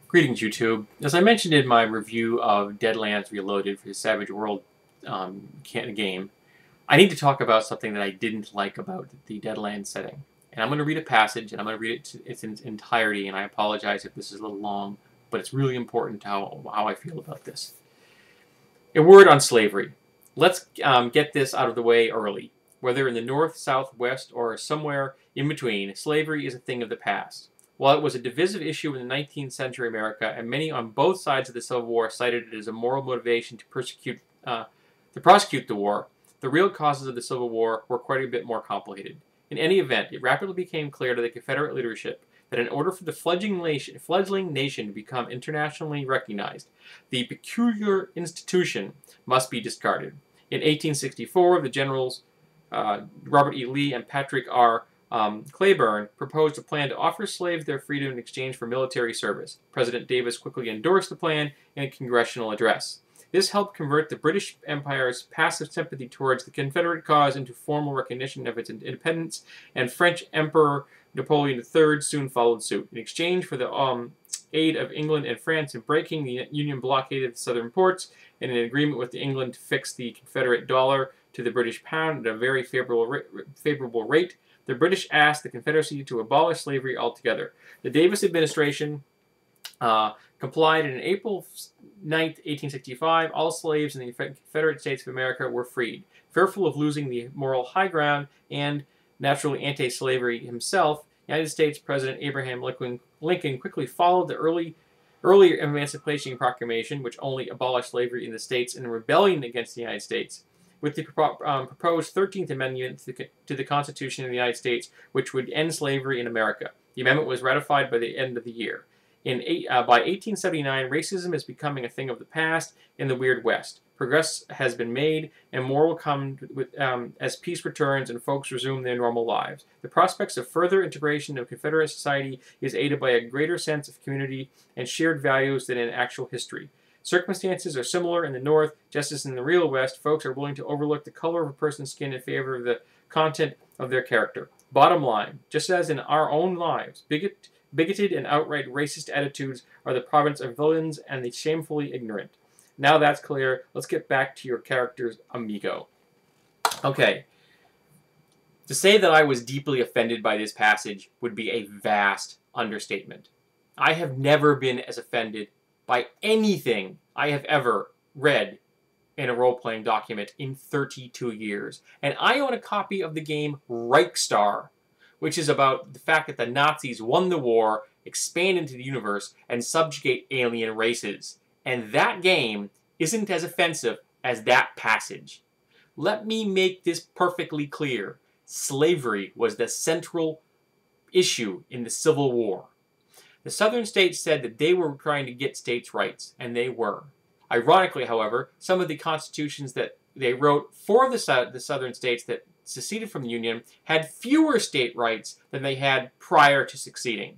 Greetings, YouTube. As I mentioned in my review of Deadlands Reloaded for the Savage World game, I need to talk about something that I didn't like about the Deadlands setting. And I'm going to read a passage, and I'm going to read it in its entirety, and I apologize if this is a little long, but it's really important to how I feel about this. A word on slavery. Let's get this out of the way early. Whether in the north, south, west, or somewhere in between, slavery is a thing of the past. While it was a divisive issue in the 19th century America, and many on both sides of the Civil War cited it as a moral motivation to prosecute the war, the real causes of the Civil War were quite a bit more complicated. In any event, it rapidly became clear to the Confederate leadership that in order for the fledgling nation to become internationally recognized, the peculiar institution must be discarded. In 1864, the generals Robert E. Lee and Patrick R. Claiborne proposed a plan to offer slaves their freedom in exchange for military service. President Davis quickly endorsed the plan in a congressional address. This helped convert the British Empire's passive sympathy towards the Confederate cause into formal recognition of its independence, and French Emperor Napoleon III soon followed suit. In exchange for the aid of England and France in breaking the Union blockade of the southern ports, and an agreement with England to fix the Confederate dollar to the British pound at a very favorable rate, the British asked the Confederacy to abolish slavery altogether. The Davis administration complied, and on April 9th, 1865, all slaves in the Confederate States of America were freed. Fearful of losing the moral high ground and naturally anti-slavery himself, United States President Abraham Lincoln quickly followed the earlier Emancipation Proclamation, which only abolished slavery in the states in rebellion against the United States, with the proposed 13th Amendment to the Constitution of the United States, which would end slavery in America. The amendment was ratified by the end of the year. By 1879, racism is becoming a thing of the past in the Weird West. Progress has been made, and more will come as peace returns and folks resume their normal lives. The prospects of further integration of Confederate society is aided by a greater sense of community and shared values than in actual history. Circumstances are similar in the North, just as in the real West, folks are willing to overlook the color of a person's skin in favor of the content of their character. Bottom line, just as in our own lives, bigoted and outright racist attitudes are the province of villains and the shamefully ignorant. Now that's clear, let's get back to your character's amigo. Okay. To say that I was deeply offended by this passage would be a vast understatement. I have never been as offended by anything I have ever read in a role-playing document in 32 years. And I own a copy of the game Reichstar, which is about the fact that the Nazis won the war, expand into the universe, and subjugate alien races. And that game isn't as offensive as that passage. Let me make this perfectly clear. Slavery was the central issue in the Civil War. The Southern states said that they were trying to get states' rights, and they were. Ironically, however, some of the constitutions that they wrote for the Southern states that seceded from the Union had fewer state rights than they had prior to succeeding.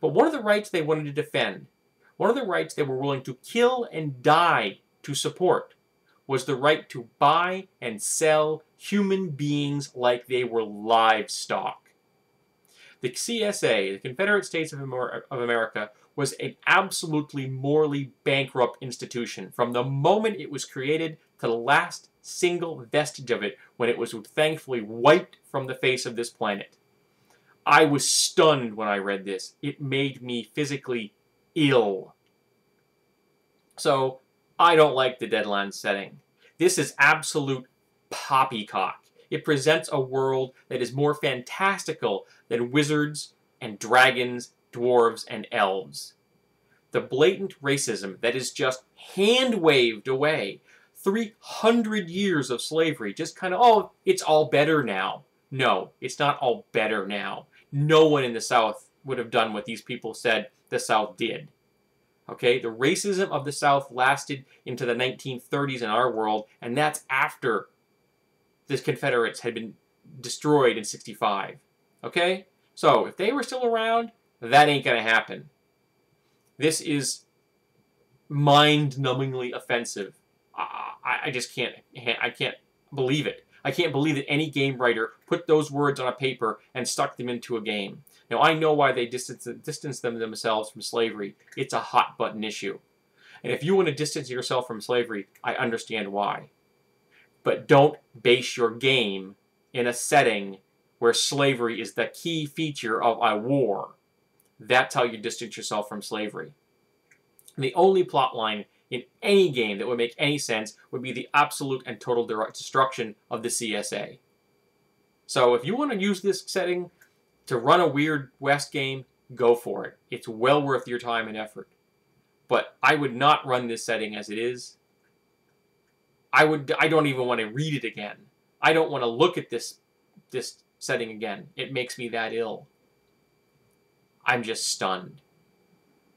But one of the rights they wanted to defend, one of the rights they were willing to kill and die to support, was the right to buy and sell human beings like they were livestock. The CSA, the Confederate States of America, was an absolutely morally bankrupt institution from the moment it was created to the last single vestige of it when it was thankfully wiped from the face of this planet. I was stunned when I read this. It made me physically ill. So, I don't like the Deadlands setting. This is absolute poppycock. It presents a world that is more fantastical than wizards and dragons, dwarves, and elves. The blatant racism that is just hand-waved away. 300 years of slavery, just kind of, oh, it's all better now. No, it's not all better now. No one in the South would have done what these people said the South did. Okay, the racism of the South lasted into the 1930s in our world, and that's after the Confederates had been destroyed in 65. Okay? So, if they were still around, that ain't gonna happen. This is mind-numbingly offensive. I just can't believe it. I can't believe that any game writer put those words on a paper and stuck them into a game. Now, I know why they distance themselves from slavery. It's a hot-button issue. And if you want to distance yourself from slavery, I understand why. But don't base your game in a setting where slavery is the key feature of a war. That's how you distance yourself from slavery. And the only plot line in any game that would make any sense would be the absolute and total destruction of the CSA. So if you want to use this setting to run a Weird West game, go for it. It's well worth your time and effort. But I would not run this setting as it is. I don't even want to read it again. I don't want to look at this setting again. It makes me that ill. I'm just stunned.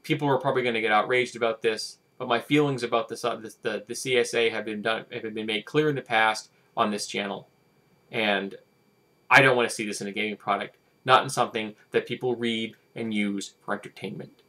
People are probably going to get outraged about this, but my feelings about the CSA have been made clear in the past on this channel, and I don't want to see this in a gaming product, not in something that people read and use for entertainment.